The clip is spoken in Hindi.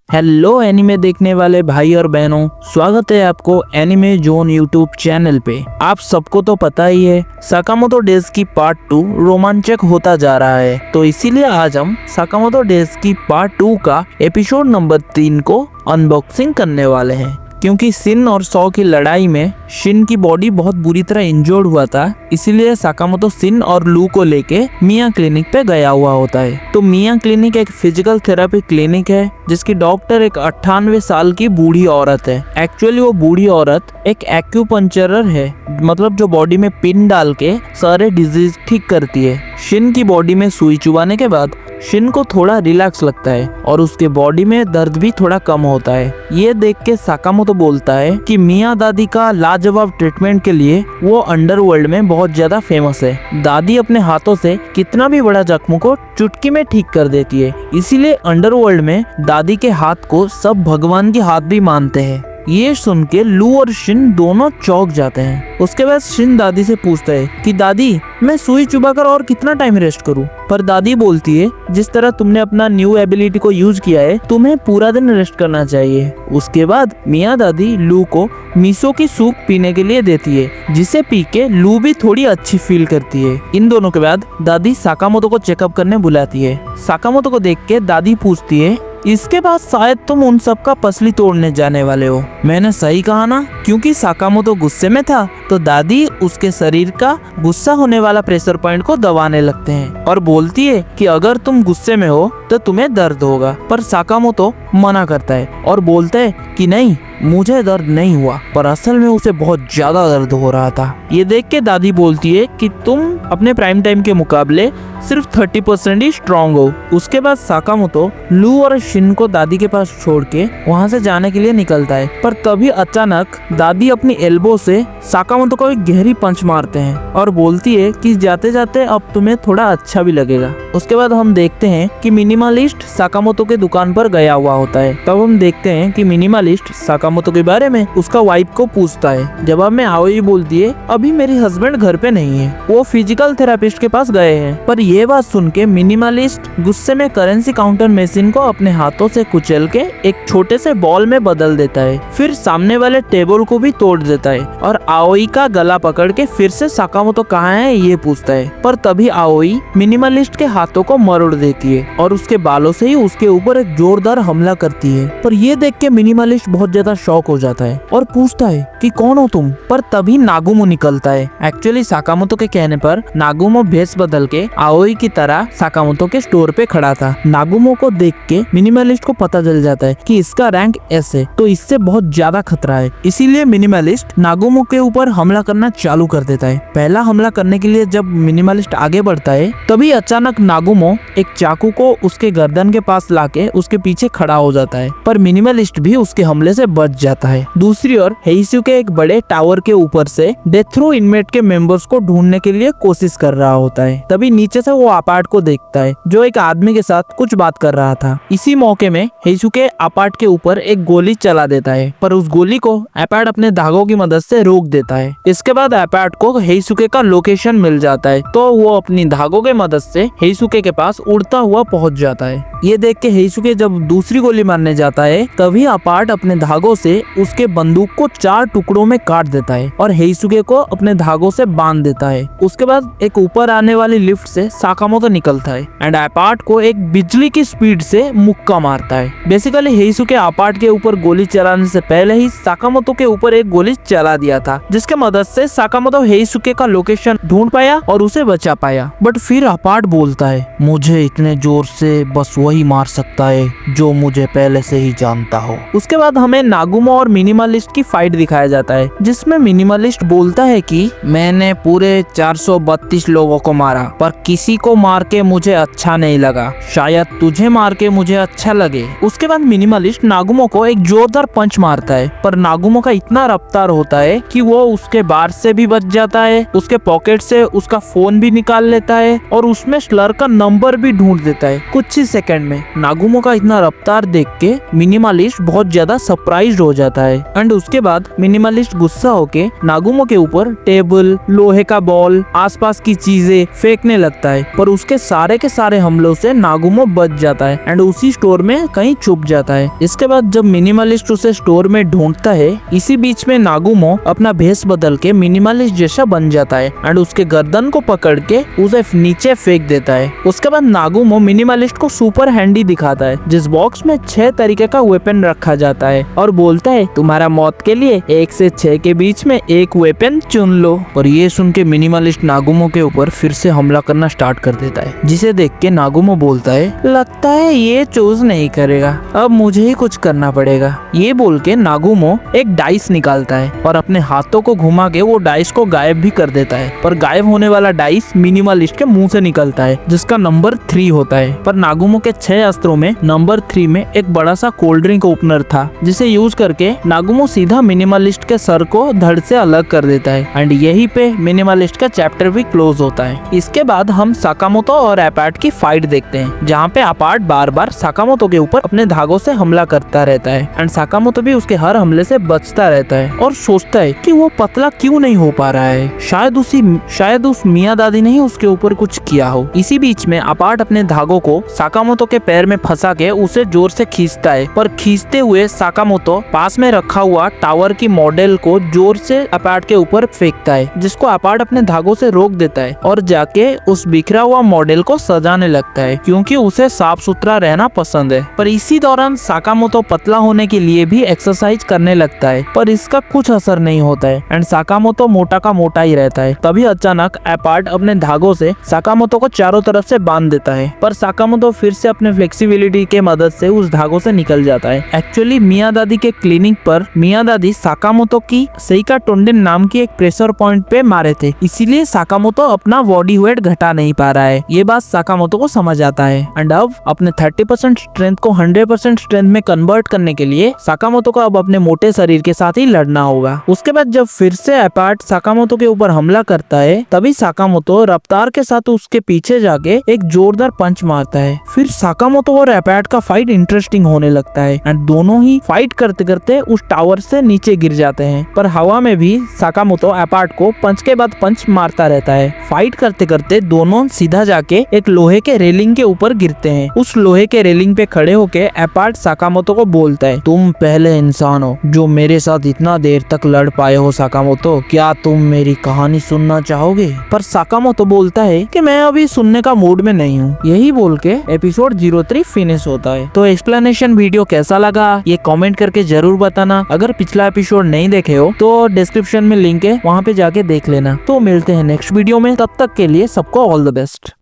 हेलो एनिमे देखने वाले भाई और बहनों, स्वागत है आपको एनिमे जोन यूट्यूब चैनल पे। आप सबको तो पता ही है साकामोतो डेज की पार्ट 2 रोमांचक होता जा रहा है, तो इसीलिए आज हम साकामोतो डेज की पार्ट 2 का एपिसोड नंबर 3 को अनबॉक्सिंग करने वाले हैं। क्योंकि शिन और सौ की लड़ाई में शिन की बॉडी बहुत बुरी तरह इंजर्ड हुआ था, इसीलिए साकामोतो शिन और लू को लेके मिया क्लिनिक पे गया हुआ होता है। तो मिया क्लिनिक एक फिजिकल थेरेपी क्लिनिक है जिसकी डॉक्टर एक 98 साल की बूढ़ी औरत है। एक्चुअली वो बूढ़ी औरत एक एक्यूपंक्चरर है, मतलब जो बॉडी में पिन डाल के सारे डिजीज ठीक करती है। शिन की बॉडी में सुई चुभाने के बाद शिन को थोड़ा रिलैक्स लगता है और उसके बॉडी में दर्द भी थोड़ा कम होता है। ये देख के साकामोतो बोलता है कि मिया दादी का लाजवाब ट्रीटमेंट के लिए वो अंडरवर्ल्ड में बहुत ज्यादा फेमस है। दादी अपने हाथों से कितना भी बड़ा जख्म को चुटकी में ठीक कर देती है, इसीलिए अंडरवर्ल्ड में दादी के हाथ को सब भगवान के हाथ भी मानते हैं। ये सुन के लू और शिन दोनों चौंक जाते हैं। उसके बाद शिन दादी से पूछता है कि दादी, मैं सुई चुभाकर और कितना टाइम रेस्ट करूं? पर दादी बोलती है, जिस तरह तुमने अपना न्यू एबिलिटी को यूज किया है, तुम्हें पूरा दिन रेस्ट करना चाहिए। उसके बाद मिया दादी लू को मिसो की सूप पीने के लिए देती है, जिसे पी के लू भी थोड़ी अच्छी फील करती है। इन दोनों के बाद दादी साकामोतो को चेकअप करने बुलाती है। साकामोतो को देख के दादी पूछती है, इसके बाद शायद तुम उन सब का पसली तोड़ने जाने वाले हो। मैंने सही कहा ना? क्योंकि साकामोतो गुस्से में था तो दादी उसके शरीर का गुस्सा होने वाला प्रेशर पॉइंट को दबाने लगते हैं और बोलती है कि अगर तुम गुस्से में हो तो तुम्हें दर्द होगा। पर साकामोतो मना करता है और बोलता है कि नहीं, मुझे दर्द नहीं हुआ, पर असल में उसे बहुत ज्यादा दर्द हो रहा था। ये देख के दादी बोलती है कि तुम अपने प्राइम टाइम के मुकाबले सिर्फ 30% ही स्ट्रॉन्ग हो। उसके बाद साकामोतो लू और शिन को दादी के पास छोड़ के वहाँ से जाने के लिए निकलता है, पर तभी अचानक दादी अपनी एल्बो से साकामोतो को एक गहरी पंच मारते हैं और बोलती है कि जाते जाते अब तुम्हें थोड़ा अच्छा भी लगेगा। उसके बाद हम देखते हैं कि मिनिमलिस्ट साकामोतो के दुकान पर गया हुआ होता है। तब हम देखते हैं कि मिनिमलिस्ट साकामोतो के बारे में उसका वाइफ को पूछता है। जवाब में आओई बोलती है, अभी मेरे हस्बैंड घर पे नहीं है, वो फिजिकल थेरेपिस्ट के पास गए हैं। पर ये बात सुन के मिनिमलिस्ट गुस्से में करेंसी काउंटर मशीन को अपने हाथों से कुचल के एक छोटे से बॉल में बदल देता है। फिर सामने वाले टेबल को भी तोड़ देता है और आओई का गला पकड़ के फिर से साकामोतो कहाँ है ये पूछता है। पर तभी आओई मिनिमलिस्ट के हाथों को मरोड़ देती है और उसके बालों से ही उसके ऊपर एक जोरदार हमला करती है। पर ये देख के मिनिमलिस्ट बहुत ज्यादा शॉक हो जाता है और पूछता है कि कौन हो तुम? पर तभी नागुमो निकलता है। एक्चुअली साकामोतो के कहने पर नागुमो भेस बदल के आओई की तरह साकामोतो के स्टोर पे खड़ा था। नागुमो को देख के मिनिमलिस्ट को पता चल जाता है कि इसका रैंक एस है, तो इससे बहुत ज्यादा खतरा है। इसीलिए मिनिमलिस्ट नागुमो के ऊपर हमला करना चालू कर देता है। पहला हमला करने के लिए जब मिनिमलिस्ट आगे बढ़ता है, तभी अचानक नागुमो एक चाकू को उसके गर्दन के पास लाके उसके पीछे खड़ा हो जाता है, पर मिनिमलिस्ट भी उसके हमले से बच जाता है। दूसरी ओर हेइसुके एक बड़े टावर के ऊपर से डेथ रो इनमेट के मेंबर्स को ढूंढने के लिए कोशिश कर रहा होता है। तभी नीचे से वो अपार्ट को देखता है जो एक आदमी के साथ कुछ बात कर रहा था। इसी मौके में हेइसुके अपार्ट के ऊपर एक गोली चला देता है, पर उस गोली को अपार्ट अपने धागों की मदद से रोक देता है। इसके बाद अपार्ट को हेइसुके का लोकेशन मिल जाता है, तो वो अपनी धागों के मदद से हेइसुके के पास उड़ता हुआ पहुंच जाता है। ये देख के हेइसुके जब दूसरी गोली मारने जाता है, तभी अपार्ट अपने धागों से उसके बंदूक को 4 टुकड़ों में काट देता है और हेइसुके को अपने धागों से बांध देता है। उसके बाद एक ऊपर आने वाली लिफ्ट से साकामोतो निकलता है एंड अपार्ट को एक बिजली की स्पीड से मुक्का मारता है। बेसिकली हेइसुके अपार्ट के ऊपर गोली चलाने से पहले ही साकामोतो के ऊपर एक गोली चला दिया था, जिसके मदद से साकामोतो हेइसुके का लोकेशन ढूंढ पाया और उसे बचा पाया। बट फिर अपार्ट बोलता है, मुझे इतने जोर से बस वही मार सकता है जो मुझे पहले से ही जानता हो। उसके बाद हमें नागुमो और मिनिमलिस्ट की फाइट दिखाया जाता है, जिसमें मिनिमलिस्ट बोलता है कि मैंने पूरे 432 लोगों को मारा, पर किसी को मार के मुझे अच्छा नहीं लगा, शायद तुझे मार के मुझे अच्छा लगे। उसके बाद मिनिमलिस्ट नागुमो को एक जोरदार पंच मारता है, पर नागुमो का इतना रफ्तार होता है कि वो उसके बार से भी बच जाता है, उसके पॉकेट से उसका फोन भी निकाल लेता है और उसमें स्लर का नंबर भी ढूंढ देता है। कुछ ही सेकंड में नागुमो का इतना रफ्तार देख के मिनिमलिस्ट बहुत ज्यादा सरप्राइज्ड हो जाता है एंड उसके बाद मिनिमलिस्ट गुस्सा होके नागुमो के ऊपर टेबल, लोहे का बॉल, आसपास की चीजें फेंकने लगता है, पर उसके सारे के सारे हमलों से नागुमो बच जाता है एंड उसी स्टोर में कहीं छुप जाता है। इसके बाद जब मिनिमलिस्ट उसे स्टोर में ढूंढता है, इसी बीच में नागुमो अपना भेष बदल के मिनिमलिस्ट जैसा बन जाता है एंड उसके गर्दन को पकड़ के उसे नीचे फेंक देता है। उसके बाद नागुमो मिनिमलिस्ट को सुपर हैंडी दिखाता है, जिस बॉक्स में 6 तरीके का वेपन रखा जाता है और बोलता है तुम्हारा मौत के लिए 1 से 6 के बीच में एक वेपन चुन लो। और ये सुन के मिनिमलिस्ट नागुमो के ऊपर फिर से हमला करना स्टार्ट कर देता है, जिसे देख के नागुमो बोलता है लगता है ये चूज नहीं करेगा, अब मुझे ही कुछ करना पड़ेगा। ये बोल के नागुमो एक डाइस निकालता है और अपने हाथों को घुमा के वो डाइस को गायब भी कर देता है, पर गायब होने वाला डाइस मिनिमलिस्ट के मुंह से निकलता है, जिसका नंबर 3 होता है। पर नागुमो के 6 अस्त्रों में नंबर 3 में एक बड़ा सा कोल्ड ड्रिंक ओपनर था, जिसे यूज करके नागुमो सीधा मिनिमलिस्ट के सर को धड़ से अलग कर देता है एंड यही पे मिनिमलिस्ट का चैप्टर भी क्लोज होता है। इसके बाद हम साकामोतो और एपार्ट की फाइट देखते हैं, जहाँ पे एपार्ट बार बार साकामोतो के ऊपर अपने धागों से हमला करता रहता है एंड साकामोतो भी उसके हर हमले से बचता रहता है और सोचता है कि वो पतला क्यों नहीं हो पा रहा है, शायद उस मियाँ दादी ने ही उसके ऊपर कुछ किया हो। इसी बीच में एपार्ट अपने धागों को साकामोतो के पैर में फंसा के उसे जोर से खींचता है, पर खींचते हुए साकामोतो पास में रखा हुआ टावर की मॉडल को जोर से एपार्ट के ऊपर फेंकता है, जिसको एपार्ट अपने धागों से रोक देता है और जाके उस बिखरा हुआ मॉडल को सजाने लगता है, क्योंकि उसे साफ सुथरा रहना पसंद है। पर इसी दौरान साकामोतो पतला होने के लिए भी एक्सरसाइज करने लगता है, पर इसका कुछ असर नहीं होता है एंड साकामोतो मोटा का मोटा ही रहता है। तभी अचानक एपार्ट अपने धागों से साकामोतो को चारों तरफ से बांध देता है, पर साकामोतो फिर से अपने फ्लेक्सिबिलिटी के मदद से उस धागों से निकल जाता है। एक्चुअली मियाँ दादी के क्लिनिक पर मियाँ दादी साकामोतो की सेइका टोंडेन नाम की एक प्रेशर पॉइंट पे मारे थे, इसीलिए साकामोतो अपना बॉडी वेट घटा नहीं पा रहा है। ये बात साकामोतो को समझ आता है एंड अब अपने 30% स्ट्रेंथ को 100% स्ट्रेंथ में कन्वर्ट करने के लिए साकामोतो को अब अपने मोटे शरीर के साथ ही लड़ना होगा। उसके बाद जब फिर से एपार्ट साकामोतो के ऊपर हमला करता है, तभी साकामोतो रफ्तार के साथ उसके पीछे जाके एक जोरदार पंच मारता है। फिर साकामोतो और एपार्ट का फाइट इंटरेस्टिंग होने लगता है एंड दोनों ही फाइट करते करते उस टावर से नीचे गिर जाते हैं, पर हवा में भी साकामोतो एपार्ट को पंच के बाद पंच मारता रहता है। फाइट करते करते दोनों सीधा जाके एक लोहे के रेलिंग के ऊपर गिरते हैं। उस लोहे के रेलिंग पे खड़े होके एपार्ट साकामोतो को बोलता है तुम पहले इंसान हो जो मेरे साथ इतना देर तक लड़ पाए हो साकामोतो, क्या तुम मेरी कहानी सुनना चाहोगे? पर साकामोतो बोलता है कि मैं अभी सुनने का मूड में नहीं हूँ। यही बोल के एपिसोड 03 फिनिश होता है। तो एक्सप्लेनेशन वीडियो कैसा लगा ये कमेंट करके जरूर बताना। अगर पिछला एपिसोड नहीं देखे हो तो डिस्क्रिप्शन में लिंक है, वहाँ पे जाके देख लेना। तो मिलते हैं नेक्स्ट वीडियो में, तब तक के लिए सबको ऑल द बेस्ट।